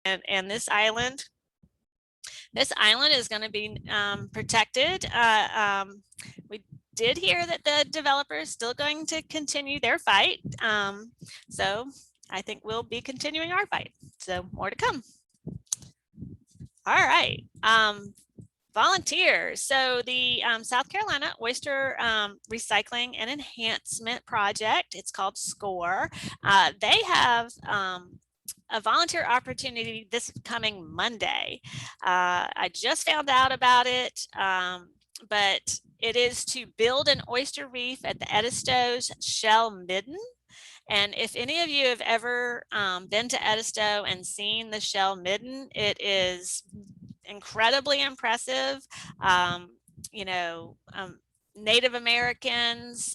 and this island is going to be protected. We did hear that the developer is still going to continue their fight. So I think we'll be continuing our fight. So more to come. All right. Volunteers. So the South Carolina Oyster Recycling and Enhancement Project, it's called SCORE. They have a volunteer opportunity this coming Monday. I just found out about it, but it is to build an oyster reef at the Edisto's Shell Midden. And if any of you have ever been to Edisto and seen the Shell Midden, it is incredibly impressive. You know, Native Americans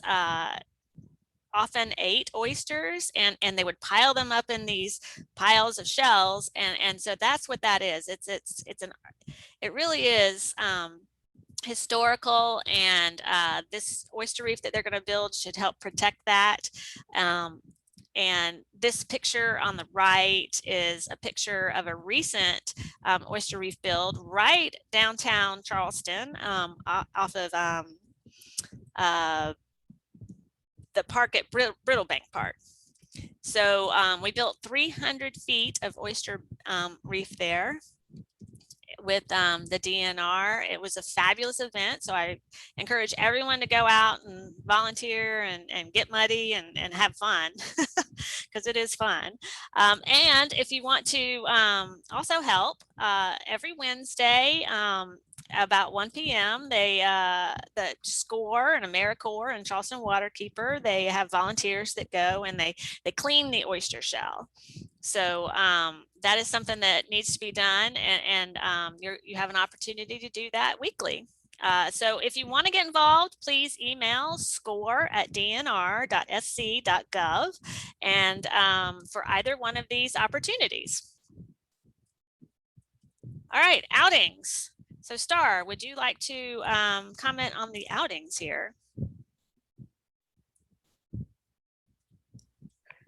often ate oysters, and they would pile them up in these piles of shells, and so that's what that is. It really is historical, and this oyster reef that they're going to build should help protect that. And this picture on the right is a picture of a recent oyster reef build right downtown Charleston, off of the park at Brittlebank Park. So we built 300 feet of oyster reef there with the DNR. It was a fabulous event, so I encourage everyone to go out and volunteer and get muddy and have fun, because it is fun. And if you want to also help, every Wednesday about 1 p.m. the SCORE and AmeriCorps and Charleston Waterkeeper, they have volunteers that go and they clean the oyster shell. So that is something that needs to be done, and you have an opportunity to do that weekly. So if you want to get involved, please email score@dnr.sc.gov and for either one of these opportunities. All right, outings. So Star, would you like to comment on the outings here?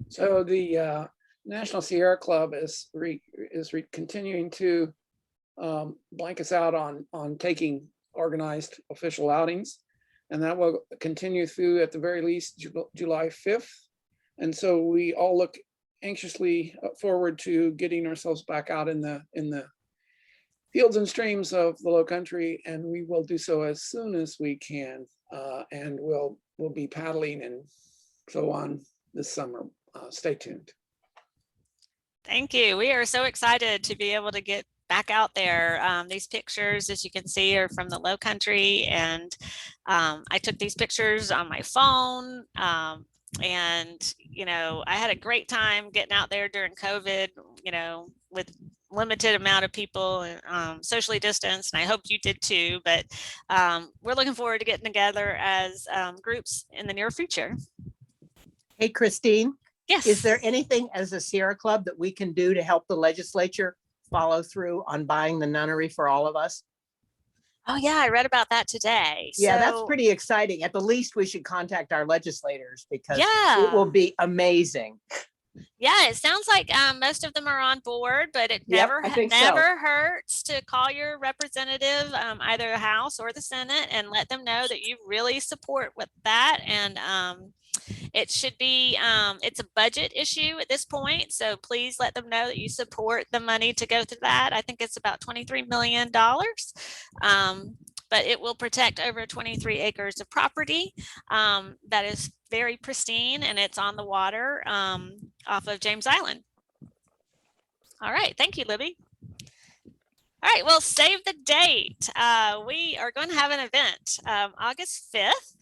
So the National Sierra Club is continuing to blank us out on taking organized official outings, and that will continue through at the very least July 5th. And so we all look anxiously forward to getting ourselves back out in the fields and streams of the Low Country, and we will do so as soon as we can, and we'll be paddling and so on this summer. Stay tuned. Thank you. We are so excited to be able to get back out there. These pictures, as you can see, are from the Low Country, and I took these pictures on my phone. And, you know, I had a great time getting out there during COVID, you know, with limited amount of people and socially distanced, and I hope you did too. But we're looking forward to getting together as groups in the near future. Hey, Christine. Yes. Is there anything as a Sierra Club that we can do to help the legislature follow through on buying the nunnery for all of us? Oh yeah, I read about that today. Yeah, so, that's pretty exciting. At the least we should contact our legislators, because yeah, it will be amazing. Yeah, it sounds like most of them are on board, but it never hurts to call your representative, either the House or the Senate, and let them know that you really support with that. And it should be, it's a budget issue at this point, so please let them know that you support the money to go to that. I think it's about $23 million. But it will protect over 23 acres of property that is very pristine, and it's on the water off of James Island. All right, thank you, Libby. All right, well, save the date. We are going to have an event August 5th.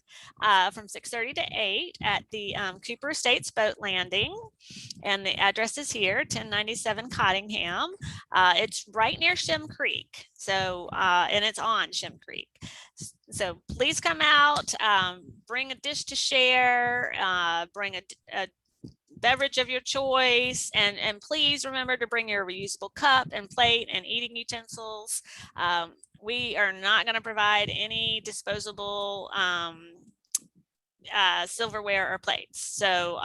From 6:30 to 8 at the Cooper Estates Boat Landing, and the address is here, 1097 Cottingham. It's right near Shem Creek, so and it's on Shem Creek. So please come out, bring a dish to share, bring a beverage of your choice, and please remember to bring your reusable cup and plate and eating utensils. We are not going to provide any disposable silverware or plates. So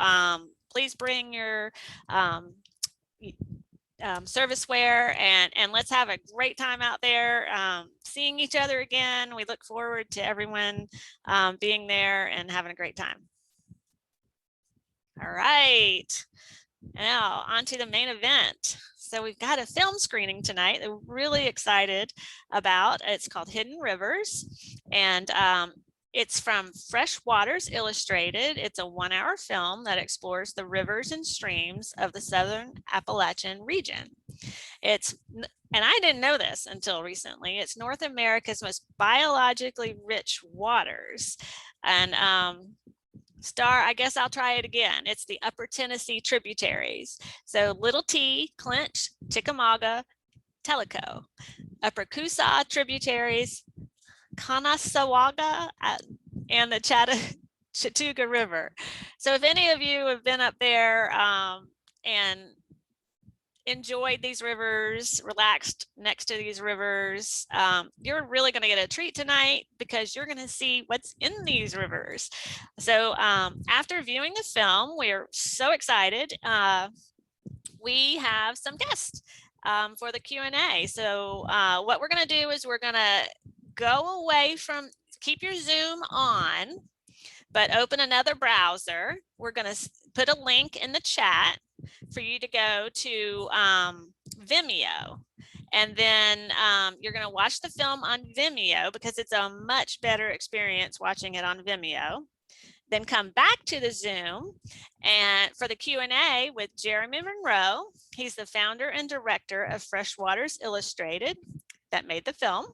please bring your service wear, and let's have a great time out there, seeing each other again. We look forward to everyone being there and having a great time. All right, now on to the main event. So we've got a film screening tonight that we're really excited about. It's called Hidden Rivers, and it's from Fresh Waters Illustrated. It's a 1-hour film that explores the rivers and streams of the Southern Appalachian region. And I didn't know this until recently, it's North America's most biologically rich waters. And I guess I'll try it again. It's the Upper Tennessee tributaries. So Little T, Clinch, Chickamauga, Tellico. Upper Coosaw tributaries, Conasauga, and the Chattooga River. So if any of you have been up there and enjoyed these rivers, relaxed next to these rivers, you're really going to get a treat tonight, because you're going to see what's in these rivers. So after viewing the film, we're so excited. We have some guests for the Q&A. So what we're going to do is we're going to go away from, keep your Zoom on, but open another browser. We're going to put a link in the chat for you to go to Vimeo. And then you're going to watch the film on Vimeo, because it's a much better experience watching it on Vimeo. Then come back to the Zoom and for the Q&A with Jeremy Monroe. He's the founder and director of Fresh Waters Illustrated that made the film.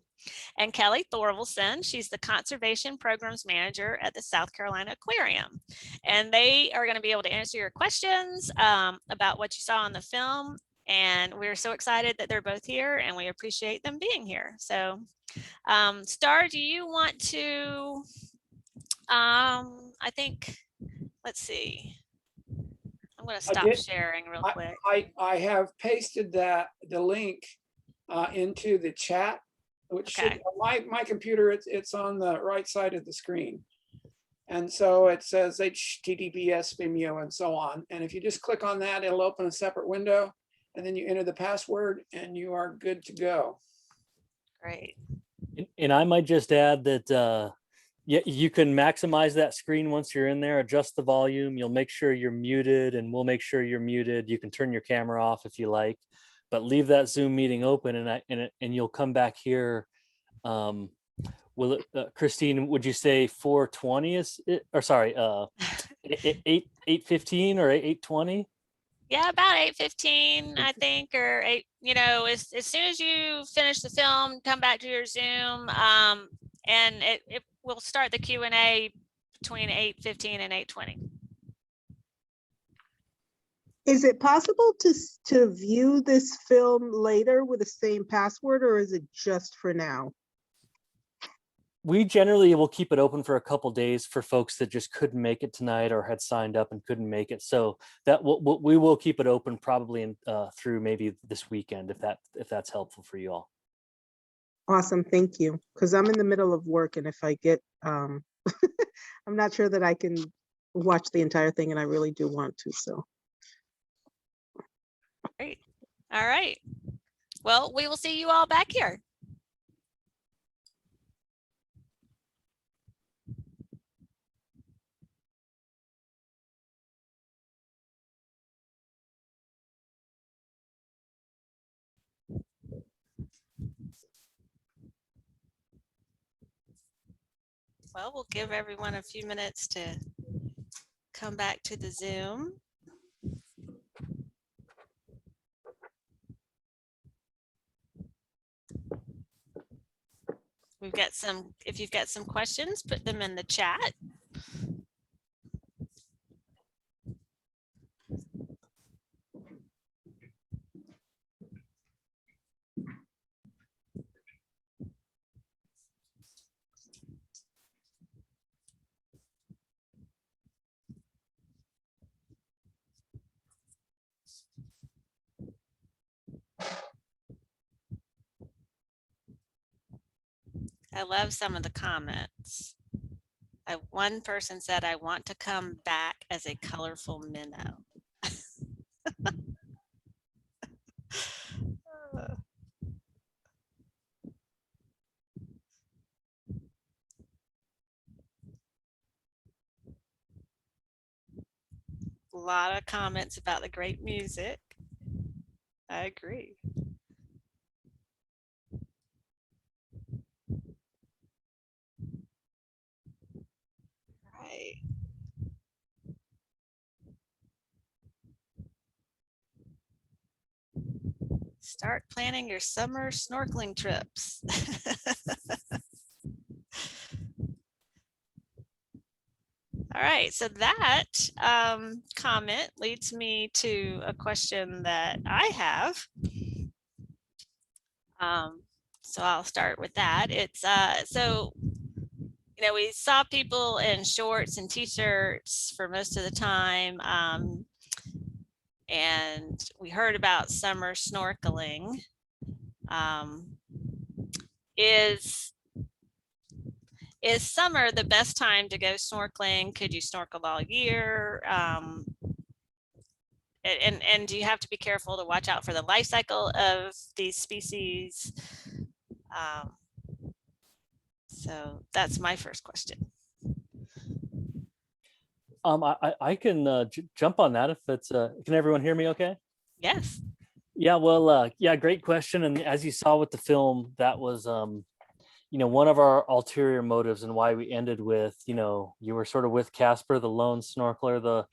And Kelly Thorvaldson, she's the conservation programs manager at the South Carolina Aquarium. And they are going to be able to answer your questions about what you saw in the film. And we're so excited that they're both here, and we appreciate them being here. So Star, do you want to, I think, let's see. I'm going to stop sharing real quick. I have pasted the link into the chat, which should, my computer, it's on the right side of the screen. And so it says HTTPS, Vimeo, and so on. And if you just click on that, it'll open a separate window, and then you enter the password and you are good to go. Great. And I might just add that yeah, you can maximize that screen once you're in there, adjust the volume. You'll make sure you're muted, and we'll make sure you're muted. You can turn your camera off if you like, but leave that Zoom meeting open, and you'll come back here. Will it, Christine, would you say 4:20 is it, or sorry, 8:15 or 8:20? Yeah, about 8:15, I think, or 8, you know, as soon as you finish the film, come back to your Zoom, and it will start the Q&A between 8:15 and 8:20. Is it possible to view this film later with the same password, or is it just for now? We generally will keep it open for a couple days for folks that just couldn't make it tonight or had signed up and couldn't make it. So that we will keep it open probably through maybe this weekend, if that's helpful for you all. Awesome, thank you. Because I'm in the middle of work, and if I get, I'm not sure that I can watch the entire thing, and I really do want to. So. Great. All right. Well, we will see you all back here. Well, we'll give everyone a few minutes to come back to the Zoom. We've got some, if you've got some questions, put them in the chat. I love some of the comments. One person said, I want to come back as a colorful minnow. A lot of comments about the great music. I agree. Right. Start planning your summer snorkeling trips. All right, so that comment leads me to a question that I have. So I'll start with that. It's so, you know, we saw people in shorts and t-shirts for most of the time. And we heard about summer snorkeling. Is summer the best time to go snorkeling? Could you snorkel all year? And do you have to be careful to watch out for the life cycle of these species? So that's my first question. I can jump on that if it's can everyone hear me okay? Yes. Yeah, well, yeah, great question. And as you saw with the film, that was you know, one of our ulterior motives and why we ended with, you know, you were sort of with Casper, the lone snorkeler,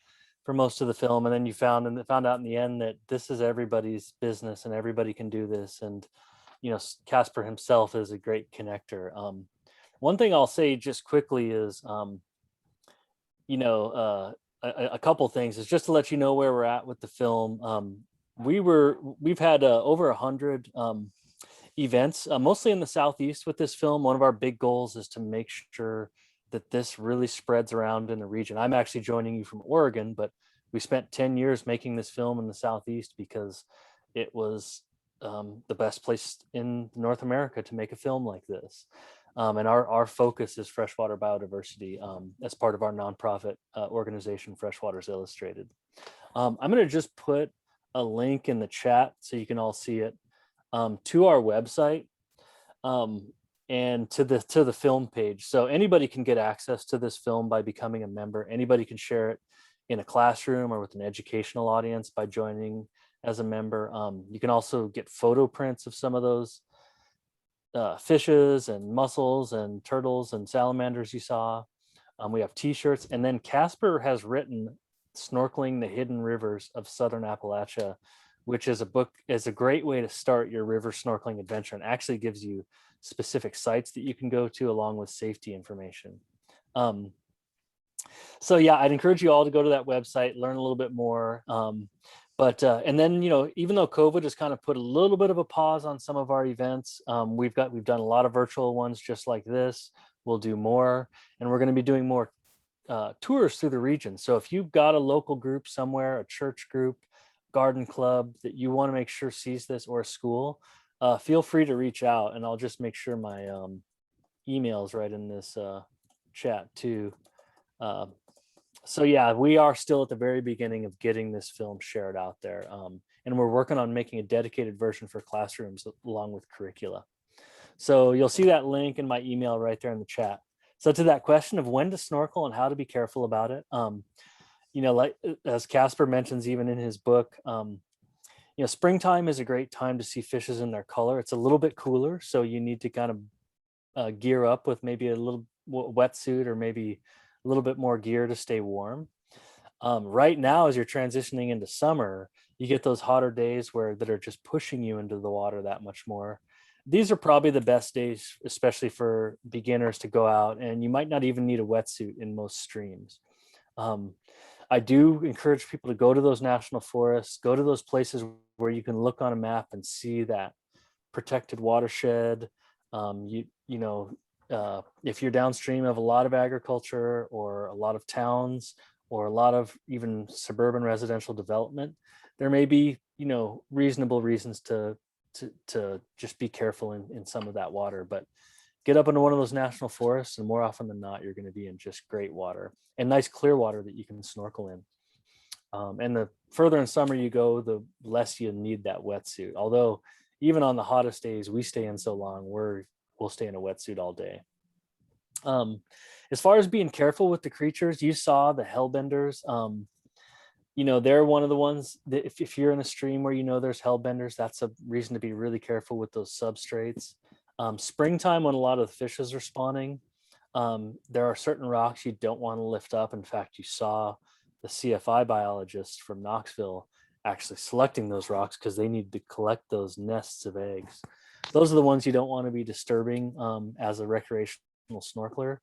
for most of the film, and then you found out in the end that this is everybody's business and everybody can do this. And you know, Casper himself is a great connector. One thing I'll say just quickly is, you know, a couple things is just to let you know where we're at with the film. We've had over 100 events, mostly in the Southeast with this film. One of our big goals is to make sure that this really spreads around in the region. I'm actually joining you from Oregon, but we spent 10 years making this film in the Southeast because it was the best place in North America to make a film like this. And our focus is freshwater biodiversity as part of our nonprofit organization, Freshwaters Illustrated. I'm going to just put a link in the chat so you can all see it to our website and to the film page. So anybody can get access to this film by becoming a member. Anybody can share it in a classroom or with an educational audience by joining as a member. You can also get photo prints of some of those fishes and mussels and turtles and salamanders you saw. We have t-shirts, and then Casper has written Snorkeling the Hidden Rivers of Southern Appalachia, which is a book, is a great way to start your river snorkeling adventure, and actually gives you specific sites that you can go to along with safety information. So yeah, I'd encourage you all to go to that website, learn a little bit more. And then, you know, even though COVID has kind of put a little bit of a pause on some of our events, we've done a lot of virtual ones just like this. We'll do more, and we're going to be doing more tours through the region. So if you've got a local group somewhere, a church group, garden club that you want to make sure sees this, or a school, feel free to reach out, and I'll just make sure my email is right in this chat too. So yeah, we are still at the very beginning of getting this film shared out there. And we're working on making a dedicated version for classrooms along with curricula. So you'll see that link in my email right there in the chat. So to that question of when to snorkel and how to be careful about it, you know, like as Casper mentions, even in his book, you know, springtime is a great time to see fishes in their color. It's a little bit cooler, so you need to kind of gear up with maybe a little wetsuit or maybe a little bit more gear to stay warm. Right now, as you're transitioning into summer, you get those hotter days that are just pushing you into the water that much more. These are probably the best days, especially for beginners, to go out, and you might not even need a wetsuit in most streams. I do encourage people to go to those national forests, go to those places where you can look on a map and see that protected watershed. If you're downstream of a lot of agriculture or a lot of towns or a lot of even suburban residential development, there may be, you know, reasonable reasons to just be careful in some of that water. But get up into one of those national forests, and more often than not, you're going to be in just great water and nice clear water that you can snorkel in. And the further in summer you go, the less you need that wetsuit. Although even on the hottest days we stay in so long, we'll stay in a wetsuit all day. As far as being careful with the creatures, you saw the hellbenders. they're one of the ones that if you're in a stream where there's hellbenders, that's a reason to be really careful with those substrates. Springtime, when a lot of the fishes are spawning, there are certain rocks you don't want to lift up. In fact, you saw the CFI biologists from Knoxville actually selecting those rocks because they need to collect those nests of eggs. Those are the ones you don't want to be disturbing as a recreational snorkeler.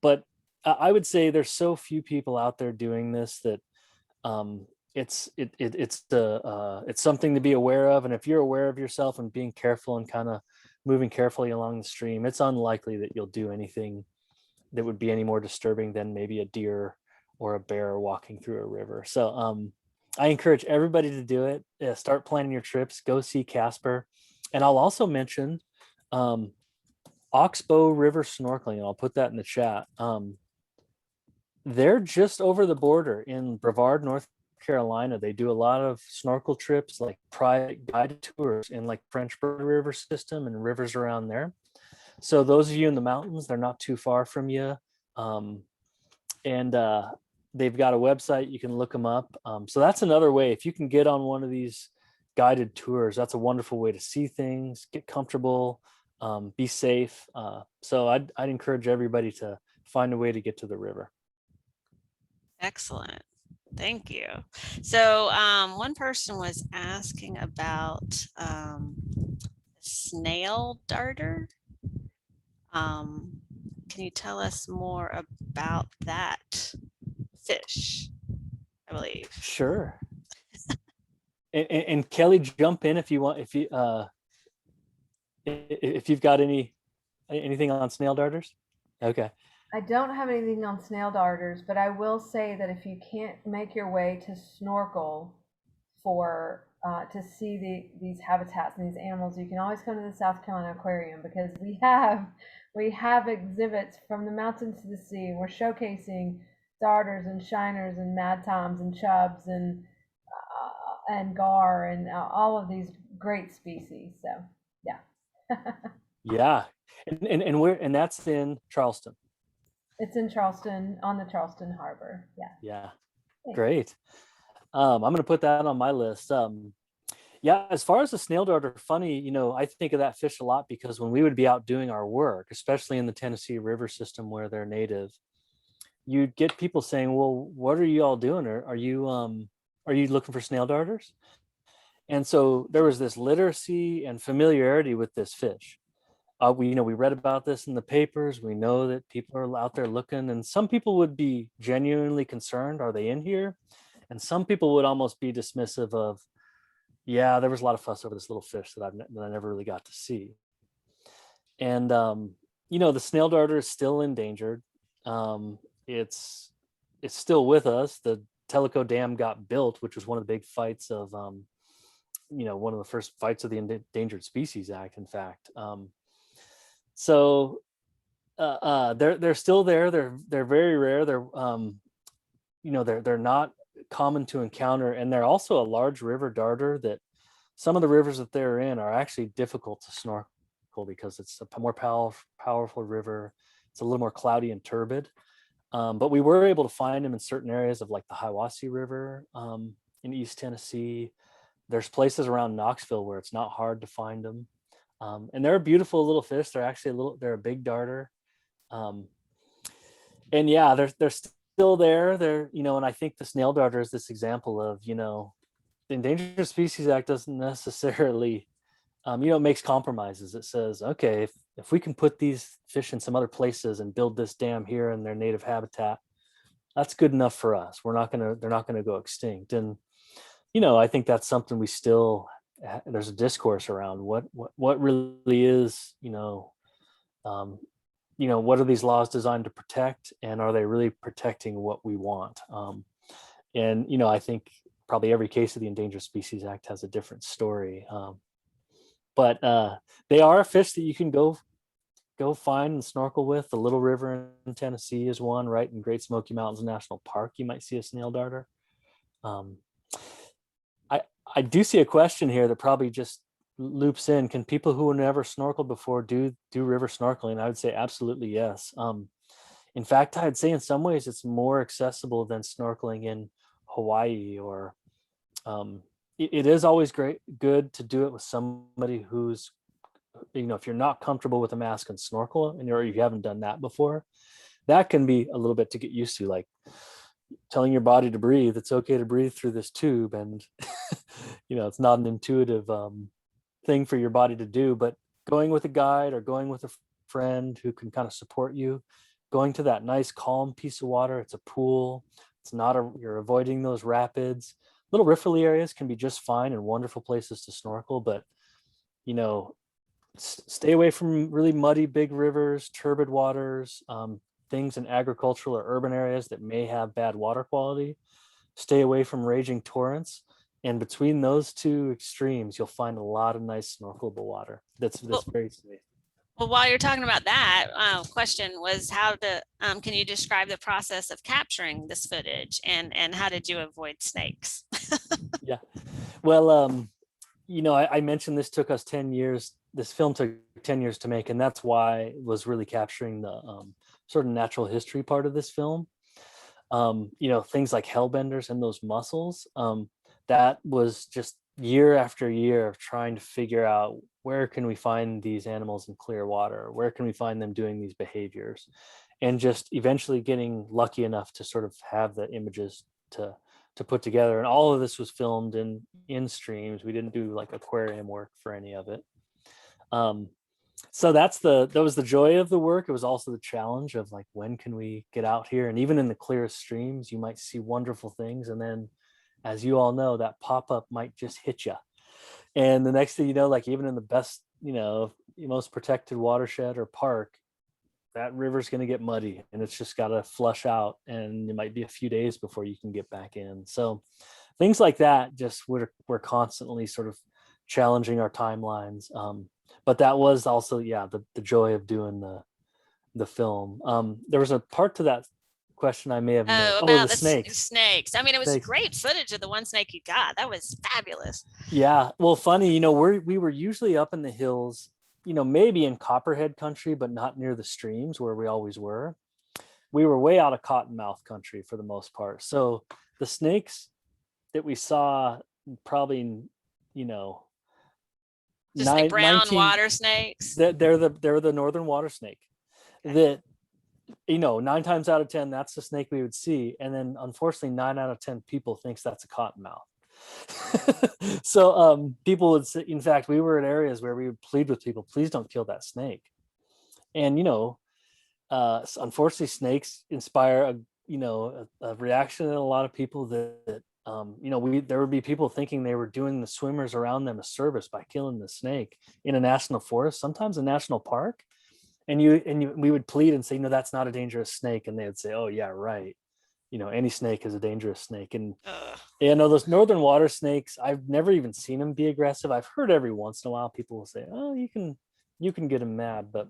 But I would say there's so few people out there doing this that it's something to be aware of. And if you're aware of yourself and being careful and kind of moving carefully along the stream, it's unlikely that you'll do anything that would be any more disturbing than maybe a deer or a bear walking through a river. So I encourage everybody to do it. Start planning your trips. Go see Casper. And I'll also mention Oxbow River Snorkeling. And I'll put that in the chat. They're just over the border in Brevard, North Carolina. They do a lot of snorkel trips, like private guided tours in like French River system and rivers around there. So those of you in the mountains, they're not too far from you. They've got a website, you can look them up. So that's another way. If you can get on one of these guided tours, that's a wonderful way to see things, get comfortable, be safe. So I'd encourage everybody to find a way to get to the river. Excellent. Thank you. So one person was asking about Snail Darter. Can you tell us more about that fish, I believe? Sure. and Kelly, jump in if you want, if you've got anything on snail darters. Okay. I don't have anything on snail darters, but I will say that if you can't make your way to snorkel for to see these habitats and these animals, you can always come to the South Carolina Aquarium, because we have exhibits from the mountains to the sea. We're showcasing darters and shiners and mad toms and chubs and gar and all of these great species. So yeah. Yeah, and that's in Charleston. It's in Charleston, on the Charleston Harbor. Yeah. Yeah. Thanks. Great. I'm going to put that on my list. Yeah, as far as the snail darter, funny, I think of that fish a lot because when we would be out doing our work, especially in the Tennessee River system where they're native, you'd get people saying, well, what are you all doing? Are you looking for snail darters? And so there was this literacy and familiarity with this fish. We read about this in the papers. We know that people are out there looking, and some people would be genuinely concerned. Are they in here? And some people would almost be dismissive of, yeah, there was a lot of fuss over this little fish that I never really got to see. And, the snail darter is still endangered. It's still with us. The Tellico Dam got built, which was one of the big fights of, one of the first fights of the Endangered Species Act, in fact. So they're still there. They're very rare. They're not common to encounter, and they're also a large river darter that some of the rivers that they're in are actually difficult to snorkel because it's a more powerful river. It's a little more cloudy and turbid. But we were able to find them in certain areas of like the Hiwassee River in East Tennessee. There's places around Knoxville where it's not hard to find them. And they're a beautiful little fish. They're actually they're a big darter. And yeah, they're still there. And I think the snail darter is this example of, the Endangered Species Act doesn't necessarily, it makes compromises. It says, okay, if we can put these fish in some other places and build this dam here in their native habitat, that's good enough for us. They're not going to go extinct. And, I think that's something we still, there's a discourse around what really is, what are these laws designed to protect, and are they really protecting what we want? And I think probably every case of the Endangered Species Act has a different story. But they are a fish that you can go find and snorkel with. The Little River in Tennessee is one, right in Great Smoky Mountains National Park. You might see a snail darter. I do see a question here that probably just loops in. Can people who never snorkeled before do river snorkeling? I would say absolutely yes. In fact, I'd say in some ways it's more accessible than snorkeling in Hawaii, or it is always good to do it with somebody who's, if you're not comfortable with a mask and snorkel, and you haven't done that before, that can be a little bit to get used to, like telling your body to breathe. It's okay to breathe through this tube, and it's not an intuitive thing for your body to do. But going with a guide or going with a friend who can kind of support you, going to that nice calm piece of water. It's a pool. It's not you're avoiding those rapids. Little riffly areas can be just fine and wonderful places to snorkel, but stay away from really muddy big rivers, turbid waters, things in agricultural or urban areas that may have bad water quality. Stay away from raging torrents. And between those two extremes, you'll find a lot of nice snorkelable water that's very safe. Well, while you're talking about that, question was can you describe the process of capturing this footage, and how did you avoid snakes? Yeah, well, I mentioned this took us 10 years. This film took 10 years to make, and that's why it was really capturing the sort of natural history part of this film. Things like hellbenders and those mussels, that was just year after year of trying to figure out, where can we find these animals in clear water? Where can we find them doing these behaviors? And just eventually getting lucky enough to sort of have the images to put together. And all of this was filmed in streams. We didn't do like aquarium work for any of it. So that was the joy of the work. It was also the challenge of, like, when can we get out here? And even in the clearest streams, you might see wonderful things, and then, as you all know, that pop-up might just hit you. And the next thing you know, like, even in the best, most protected watershed or park, that river's going to get muddy, and it's just got to flush out, and it might be a few days before you can get back in. So things like that, just we're constantly sort of challenging our timelines. But that was also, the joy of doing the film. There was a part to that question I may have missed. About the snakes. Snakes. I mean, it was Snakes. Great footage of the one snake you got. That was fabulous. Yeah. Well, funny, we were usually up in the hills, maybe in Copperhead country, but not near the streams where we always were. We were way out of Cottonmouth country for the most part. So the snakes that we saw, probably, Just like brown 19 water snakes. they're the northern water snake. Okay. That 9 times out of 10, that's the snake we would see. And then unfortunately 9 out of 10 people thinks that's a cottonmouth. So people would say, in fact, we were in areas where we would plead with people, please don't kill that snake. And unfortunately snakes inspire a reaction in a lot of people that there would be people thinking they were doing the swimmers around them a service by killing the snake in a national forest, sometimes a national park. And we would plead and say, no, that's not a dangerous snake. And they would say, oh yeah, right. Any snake is a dangerous snake. And those northern water snakes, I've never even seen them be aggressive. I've heard every once in a while people will say, oh, you can get them mad, but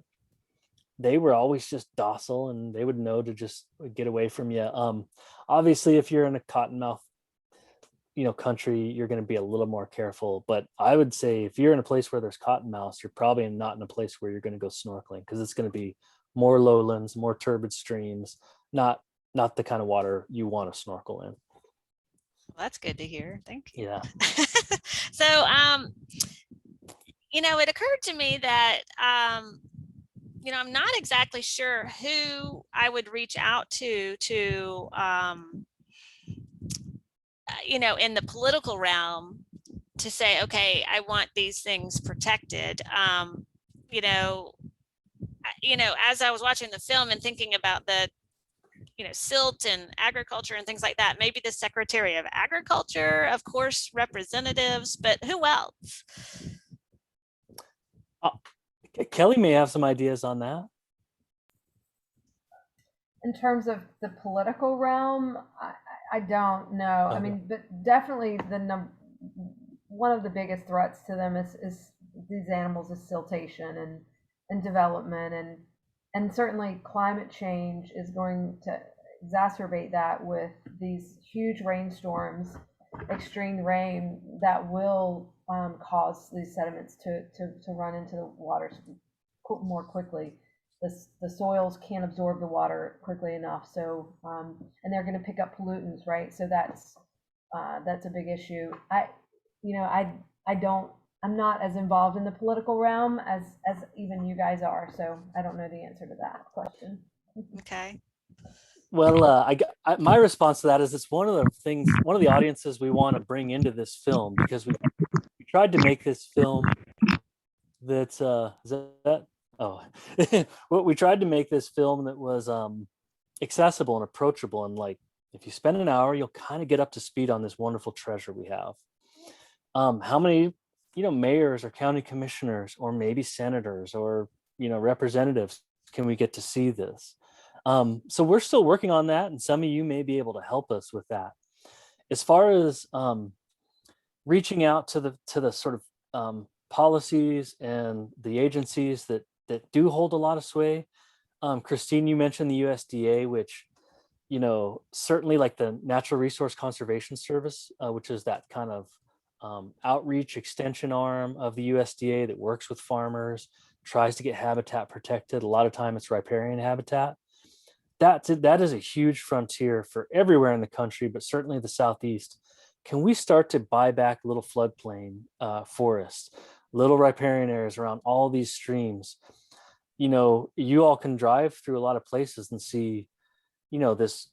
they were always just docile, and they would know to just get away from you. Obviously, if you're in a cottonmouth country, you're going to be a little more careful. But I would say if you're in a place where there's cottonmouths, you're probably not in a place where you're going to go snorkeling, because it's going to be more lowlands, more turbid streams, not the kind of water you want to snorkel in. Well, that's good to hear. Thank you. Yeah. So, it occurred to me that, I'm not exactly sure who I would reach out to, in the political realm, to say, okay, I want these things protected. As I was watching the film and thinking about the, silt and agriculture and things like that, maybe the Secretary of Agriculture, of course, representatives, but who else? Kelly may have some ideas on that. In terms of the political realm, I don't know. I mean, but definitely one of the biggest threats to them is these animals is siltation and development, and certainly climate change is going to exacerbate that with these huge rainstorms, extreme rain that will cause these sediments to run into the waters more quickly. The soils can't absorb the water quickly enough, so and they're going to pick up pollutants, right? So that's that's a big issue. I'm not as involved in the political realm as even you guys are, so I don't know the answer to that question. Okay. Well, my response to that is it's one of the things, one of the audiences we want to bring into this film, because we tried to make this film that's is that oh well, we tried to make this film that was accessible and approachable, and like if you spend an hour, you'll kind of get up to speed on this wonderful treasure we have. How many mayors or county commissioners or maybe senators or representatives can we get to see this? So we're still working on that, and some of you may be able to help us with that. As far as reaching out to the sort of policies and the agencies that do hold a lot of sway, Christine, you mentioned the USDA, which certainly like the Natural Resource Conservation Service, which is that kind of outreach extension arm of the USDA that works with farmers, tries to get habitat protected. A lot of time it's riparian habitat. That is a huge frontier for everywhere in the country, but certainly the Southeast. Can we start to buy back little floodplain forests, little riparian areas around all these streams? You all can drive through a lot of places and see, this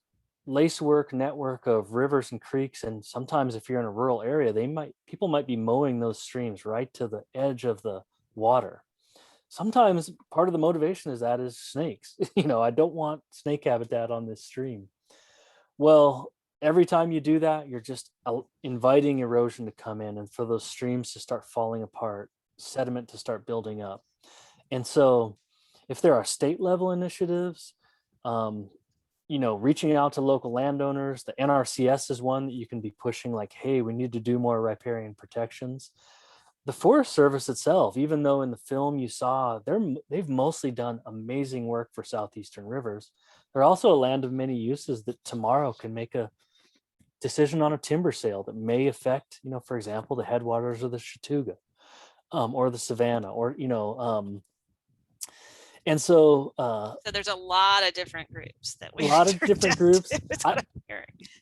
lacework network of rivers and creeks. And sometimes if you're in a rural area, people might be mowing those streams right to the edge of the water. Sometimes part of the motivation is snakes. I don't want snake habitat on this stream. Well, every time you do that, you're just inviting erosion to come in and for those streams to start falling apart, sediment to start building up. And so if there are state level initiatives, reaching out to local landowners, the NRCS is one that you can be pushing, like, hey, we need to do more riparian protections. The Forest Service itself, even though in the film you saw, they've mostly done amazing work for southeastern rivers. They're also a land of many uses that tomorrow can make a decision on a timber sale that may affect, for example, the headwaters of the Chattooga or the Savannah, or and so So there's a lot of different groups that we a lot of different groups.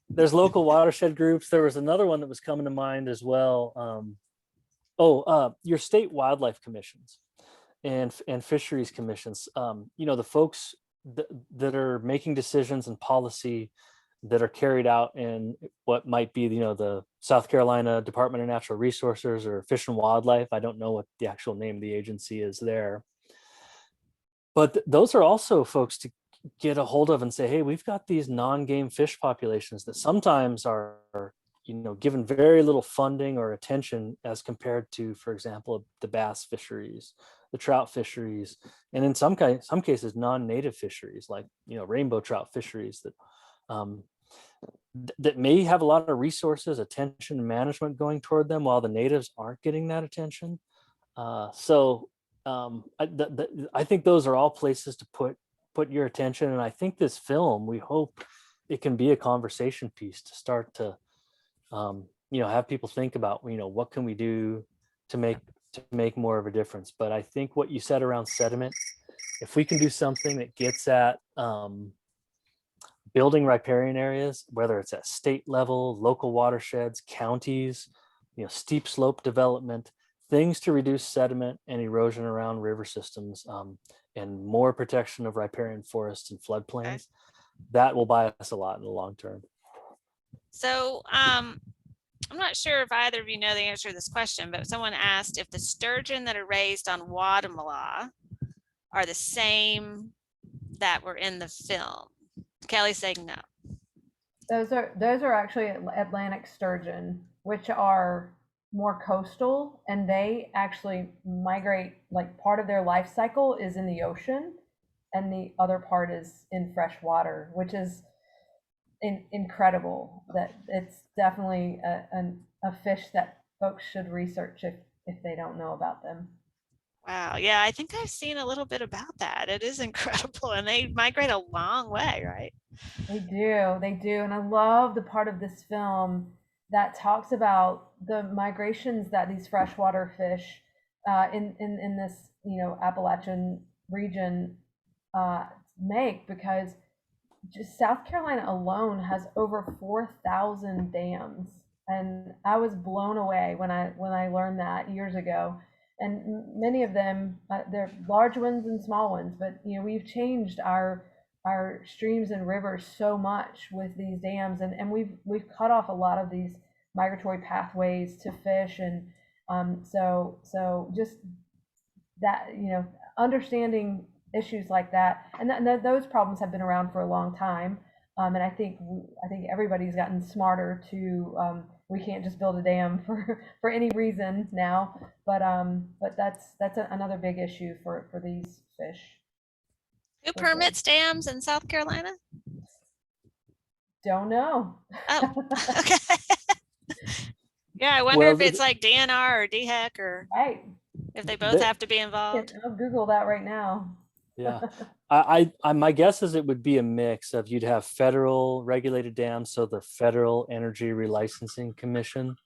There's local watershed groups. There was another one that was coming to mind as well. Your state wildlife commissions and fisheries commissions. The folks that are making decisions and policy that are carried out in what might be, the South Carolina Department of Natural Resources or Fish and Wildlife. I don't know what the actual name of the agency is there. But those are also folks to get a hold of and say, hey, we've got these non-game fish populations that sometimes are, given very little funding or attention as compared to, for example, the bass fisheries, the trout fisheries, and in some cases, non-native fisheries like, rainbow trout fisheries that may have a lot of resources, attention, and management going toward them, while the natives aren't getting that attention. I think those are all places to put your attention. And I think this film, we hope it can be a conversation piece to start to, have people think about, what can we do to make more of a difference. But I think what you said around sediment, if we can do something that gets at building riparian areas, whether it's at state level, local watersheds, counties, steep slope development, things to reduce sediment and erosion around river systems, and more protection of riparian forests and floodplains, that will buy us a lot in the long term. So I'm not sure if either of you know the answer to this question, but someone asked if the sturgeon that are raised on Guatemala are the same that were in the film. Kelly's saying no. Those are actually Atlantic sturgeon, which are more coastal, and they actually migrate, like part of their life cycle is in the ocean and the other part is in fresh water, which is incredible. That it's definitely a fish that folks should research if they don't know about them. Wow. Yeah, I think I've seen a little bit about that. It is incredible. And they migrate a long way, right? They do. And I love the part of this film that talks about the migrations that these freshwater fish in this, Appalachian region make, because just South Carolina alone has over 4,000 dams And I was blown away when I learned that years ago. And many of them, they're large ones and small ones, but we've changed our streams and rivers so much with these dams, and we've cut off a lot of these migratory pathways to fish, and so just that, understanding issues like that, and those problems have been around for a long time. And I think everybody's gotten smarter to, we can't just build a dam for any reason now, but that's another big issue for these fish. Who For sure. permits dams in South Carolina? Don't know. Oh, okay. Yeah, I wonder Well, if it's like DNR or DHEC, or Right. if they both the- have to be involved. I'll Google that right now. Yeah. My guess is it would be a mix of, you'd have federal regulated dams, so the Federal Energy Relicensing Commission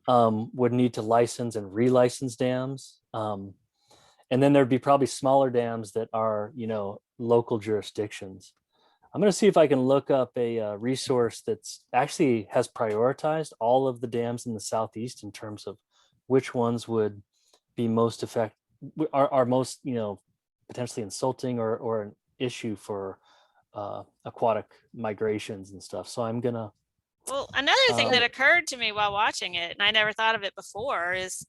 would need to license and relicense dams. And then there'd be probably smaller dams that are, local jurisdictions. I'm going to see if I can look up a resource that's actually has prioritized all of the dams in the Southeast in terms of which ones would be most are most, potentially insulting or an issue for aquatic migrations and stuff. So I'm gonna. Well, another thing that Um, occurred to me while watching it, and I never thought of it before, is,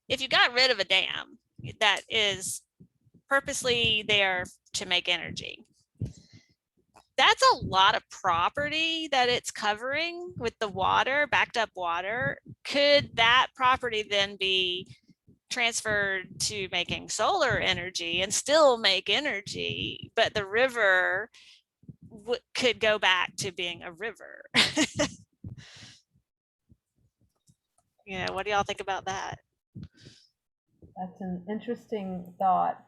if you got rid of a dam that is purposely there to make energy, that's a lot of property that it's covering with the water, backed up water. Could that property then be transferred to making solar energy and still make energy, but the river could go back to being a river? What do y'all think about that? That's an interesting thought.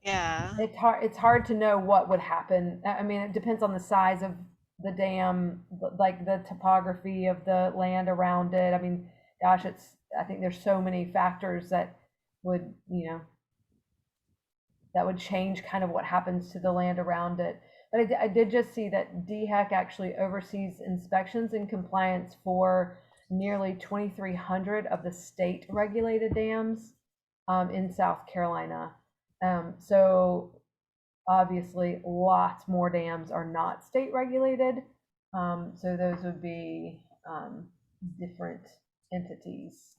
Yeah. It's hard to know what would happen. I mean, it depends on the size of the dam, like the topography of the land around it. I mean, gosh, I think there's so many factors that would, that would change kind of what happens to the land around it. But I did just see that DHEC actually oversees inspections and compliance for nearly 2,300 of the state regulated dams in South Carolina. So obviously lots more dams are not state regulated. So those would be different entities.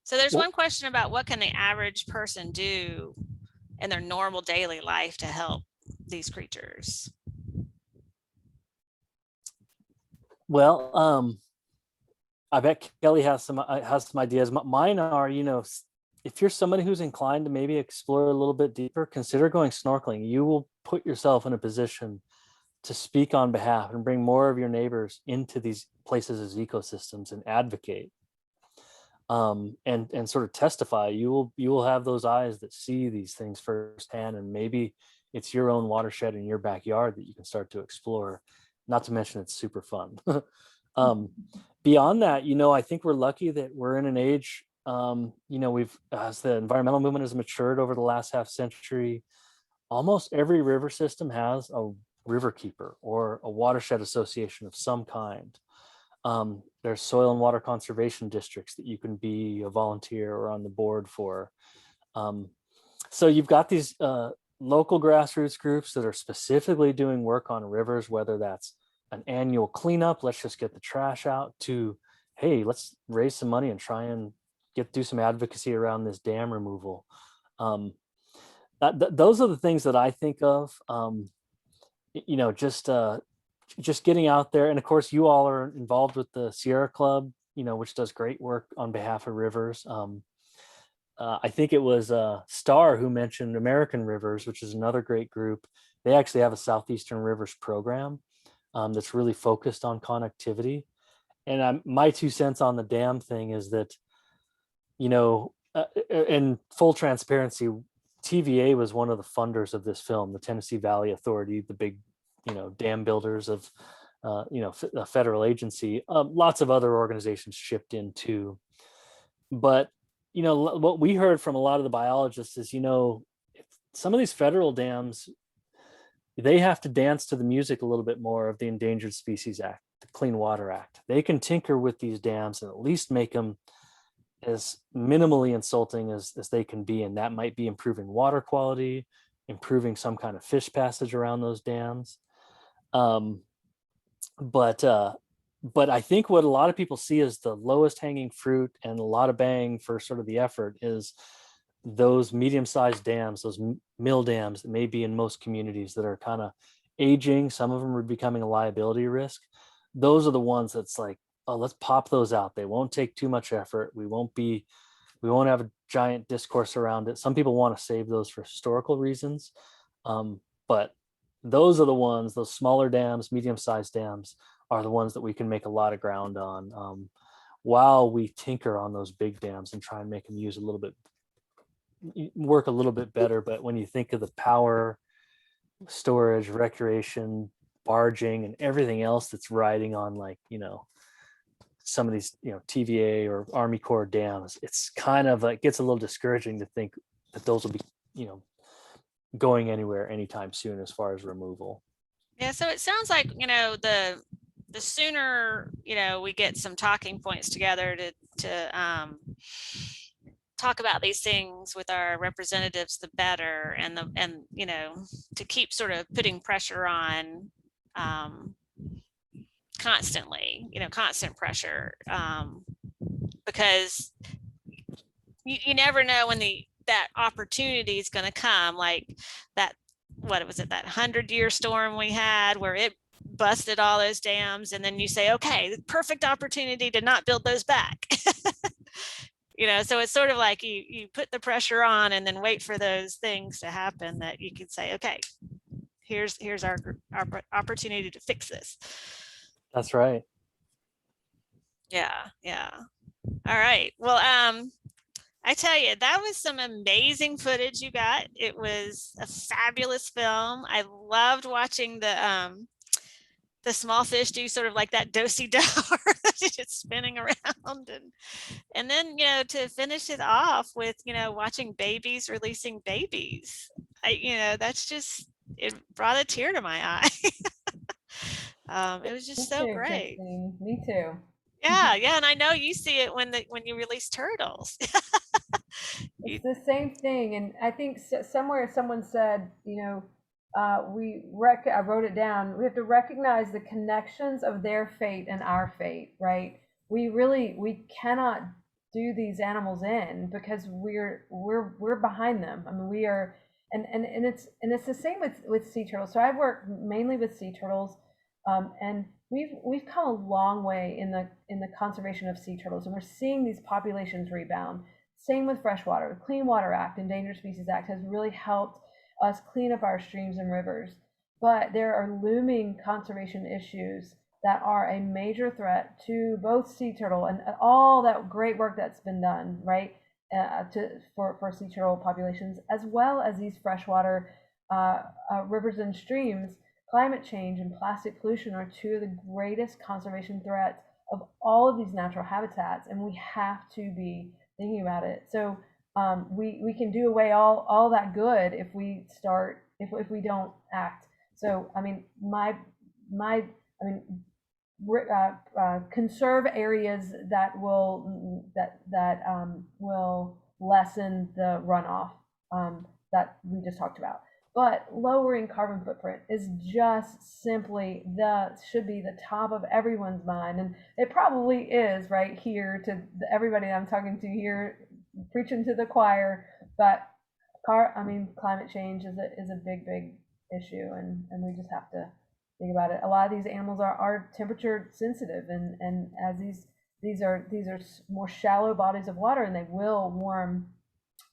So there's Well- one question about what can the average person do in their normal daily life to help these creatures? Well, I bet Kelly has some ideas. Mine are, if you're somebody who's inclined to maybe explore a little bit deeper, consider going snorkeling. You will put yourself in a position to speak on behalf and bring more of your neighbors into these places as ecosystems and advocate. And sort of testify. You will have those eyes that see these things firsthand, and maybe it's your own watershed in your backyard that you can start to explore. Not to mention it's super fun. Beyond that, I think we're lucky that we're in an age, as the environmental movement has matured over the last half century, almost every river system has a river keeper or a watershed association of some kind. There's soil and water conservation districts that you can be a volunteer or on the board for. So you've got these local grassroots groups that are specifically doing work on rivers, whether that's an annual cleanup, let's just get the trash out, to, hey, let's raise some money and try and do some advocacy around this dam removal. Those are the things that I think of. Just getting out there. And of course, you all are involved with the Sierra Club, which does great work on behalf of rivers. I think it was Star who mentioned American Rivers, which is another great group. They actually have a Southeastern Rivers program that's really focused on connectivity. And my 2 cents on the dam thing is that, in full transparency, TVA was one of the funders of this film, the Tennessee Valley Authority, the big, dam builders of, a federal agency. Lots of other organizations shipped in too. But, what we heard from a lot of the biologists is, some of these federal dams, they have to dance to the music a little bit more of the Endangered Species Act, the Clean Water Act. They can tinker with these dams and at least make them as minimally insulting as they can be. And that might be improving water quality, improving some kind of fish passage around those dams. But I think what a lot of people see as the lowest hanging fruit and a lot of bang for sort of the effort is those medium-sized dams, those mill dams that may be in most communities that are kind of aging. Some of them are becoming a liability risk. Those are the ones that's like, oh, let's pop those out. They won't take too much effort. We won't have a giant discourse around it. Some people want to save those for historical reasons. But those are the ones, those smaller dams, medium-sized dams are the ones that we can make a lot of ground on, while we tinker on those big dams and try and make them work a little bit better. But when you think of the power, storage, recreation, barging, and everything else that's riding on, like, some of these, TVA or Army Corps dams, it's kind of like, gets a little discouraging to think that those will be, going anywhere anytime soon as far as removal. Yeah, so it sounds like, the sooner, we get some talking points together to talk about these things with our representatives, the better, and to keep sort of putting pressure on constantly, constant pressure, because you never know when that opportunity is going to come, like that, what was it, that 100-year storm we had where it busted all those dams, and then you say, okay, the perfect opportunity to not build those back. So it's sort of like you put the pressure on and then wait for those things to happen that you can say, okay, here's our opportunity to fix this. That's right. Yeah. All right. Well, I tell you, that was some amazing footage you got. It was a fabulous film. I loved watching the small fish do sort of like that do-si-do, just spinning around, and then to finish it off with watching babies releasing babies. That's just, it brought a tear to my eye. It was just so great. Christine. Me too. Yeah, and I know you see it when you release turtles. It's the same thing, and I think somewhere someone said, I wrote it down. We have to recognize the connections of their fate and our fate, right? We cannot do these animals in because we're behind them. I mean, we are, and it's the same with sea turtles. So I work mainly with sea turtles, and we've come a long way in the conservation of sea turtles, and we're seeing these populations rebound. Same with freshwater. The Clean Water Act, Endangered Species Act has really helped us clean up our streams and rivers. But there are looming conservation issues that are a major threat to both sea turtle and all that great work that's been done, right, for sea turtle populations, as well as these freshwater rivers and streams. Climate change and plastic pollution are two of the greatest conservation threats of all of these natural habitats, and we have to be thinking about it. So we can do away all that good if we start, if we don't act. So I mean, conserve areas that will will lessen the runoff that we just talked about. But lowering carbon footprint is just simply should be the top of everyone's mind, and it probably is right here to everybody I'm talking to here, preaching to the choir. But climate change is a big issue, and we just have to think about it. A lot of these animals are temperature sensitive, and as these are more shallow bodies of water, and they will warm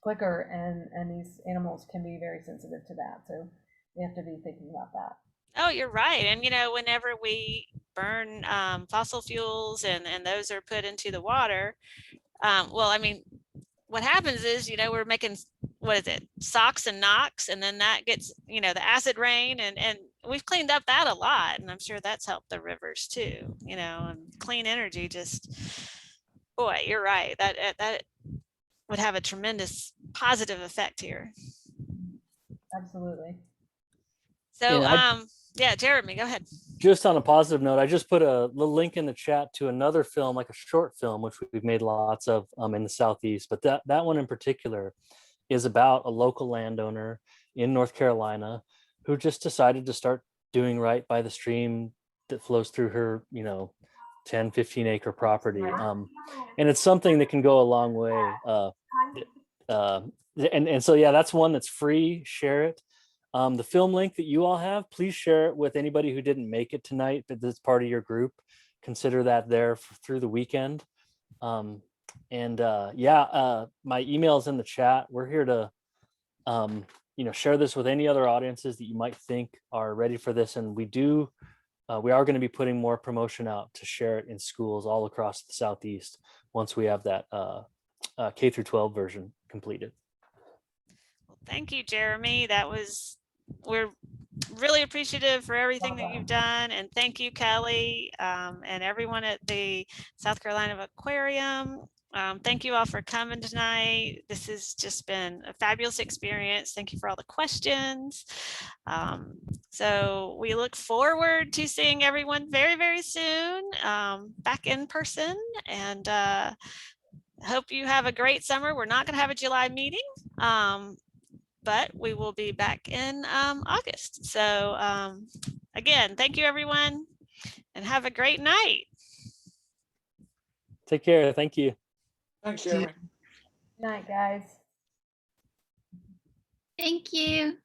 quicker, and these animals can be very sensitive to that. So we have to be thinking about that. Oh, you're right. And whenever we burn fossil fuels and those are put into the water, well, I mean, what happens is, we're making, what is it, SOx and NOx, and then that gets, the acid rain, and we've cleaned up that a lot, and I'm sure that's helped the rivers too, and clean energy just, boy, you're right, that would have a tremendous positive effect here. Absolutely. So, Yeah, yeah, Jeremy, go ahead. just on a positive note, I just put a the link in the chat to another film, like a short film, which we've made lots of in the Southeast. But that one in particular is about a local landowner in North Carolina who just decided to start doing right by the stream that flows through her, 10, 15 acre property. And it's something that can go a long way. And so, yeah, that's one that's free. Share it. The film link that you all have, please share it with anybody who didn't make it tonight, but that's part of your group. Consider that there through the weekend. My email is in the chat. We're here to, share this with any other audiences that you might think are ready for this. And we are going to be putting more promotion out to share it in schools all across the Southeast once we have that K through 12 version completed. Thank you, Jeremy. We're really appreciative for everything that you've done. And thank you, Kelly, and everyone at the South Carolina Aquarium. Thank you all for coming tonight. This has just been a fabulous experience. Thank you for all the questions. So we look forward to seeing everyone very, very soon back in person, and hope you have a great summer. We're not going to have a July meeting, but we will be back in August. So again, thank you, everyone, and have a great night. Take care. Thank you. Thanks, Jeremy. Good night, guys. Thank you.